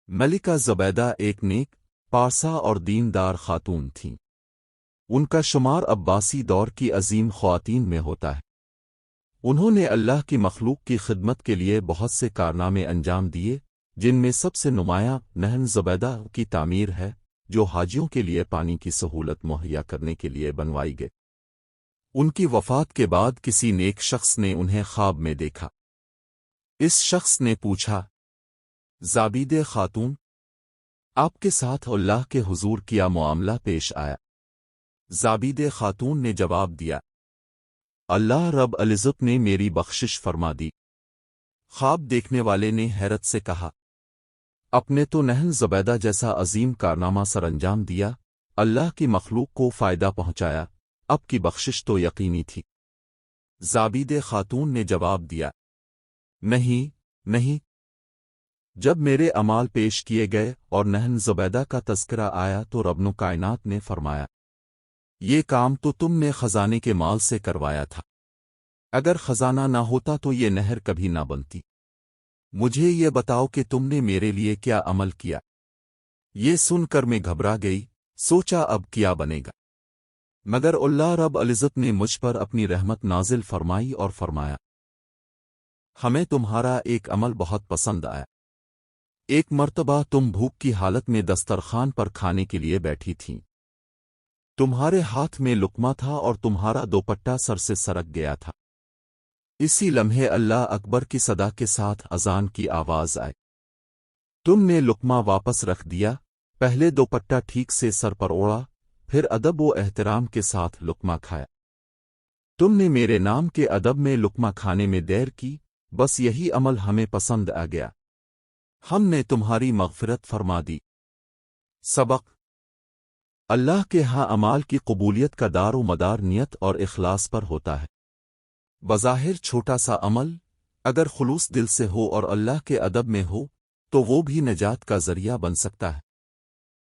ملکہ زبیدہ ایک نیک، پارسا اور دیندار خاتون تھیں۔ ان کا شمار عباسی دور کی عظیم خواتین میں ہوتا ہے۔ انہوں نے اللہ کی مخلوق کی خدمت کے لیے بہت سے کارنامے انجام دیے، جن میں سب سے نمایاں نہر زبیدہ کی تعمیر ہے، جو حاجیوں کے لیے پانی کی سہولت مہیا کرنے کے لیے بنوائی گئی۔ ان کی وفات کے بعد کسی نیک شخص نے انہیں خواب میں دیکھا۔ اس شخص نے پوچھا، زابید خاتون، آپ کے ساتھ اللہ کے حضور کیا معاملہ پیش آیا؟ زابید خاتون نے جواب دیا، اللہ رب العزت نے میری بخشش فرما دی۔ خواب دیکھنے والے نے حیرت سے کہا، اپنے تو نہن زبیدہ جیسا عظیم کارنامہ سر انجام دیا، اللہ کی مخلوق کو فائدہ پہنچایا، اب کی بخشش تو یقینی تھی۔ زابید خاتون نے جواب دیا، نہیں، جب میرے اعمال پیش کیے گئے اور نہن زبیدہ کا تذکرہ آیا تو رب کائنات نے فرمایا، یہ کام تو تم نے خزانے کے مال سے کروایا تھا، اگر خزانہ نہ ہوتا تو یہ نہر کبھی نہ بنتی۔ مجھے یہ بتاؤ کہ تم نے میرے لیے کیا عمل کیا؟ یہ سن کر میں گھبرا گئی، سوچا اب کیا بنے گا، مگر اللہ رب العزت نے مجھ پر اپنی رحمت نازل فرمائی اور فرمایا، ہمیں تمہارا ایک عمل بہت پسند آیا۔ ایک مرتبہ تم بھوک کی حالت میں دسترخوان پر کھانے کے لیے بیٹھی تھیں، تمہارے ہاتھ میں لقمہ تھا اور تمہارا دوپٹہ سر سے سرک گیا تھا۔ اسی لمحے اللہ اکبر کی صدا کے ساتھ اذان کی آواز آئی، تم نے لقمہ واپس رکھ دیا، پہلے دوپٹہ ٹھیک سے سر پر اوڑھا، پھر ادب و احترام کے ساتھ لقمہ کھایا۔ تم نے میرے نام کے ادب میں لقمہ کھانے میں دیر کی، بس یہی عمل ہمیں پسند آ گیا، ہم نے تمہاری مغفرت فرما دی۔ سبق: اللہ کے ہاں اعمال کی قبولیت کا دار و مدار نیت اور اخلاص پر ہوتا ہے۔ بظاہر چھوٹا سا عمل اگر خلوص دل سے ہو اور اللہ کے ادب میں ہو تو وہ بھی نجات کا ذریعہ بن سکتا ہے۔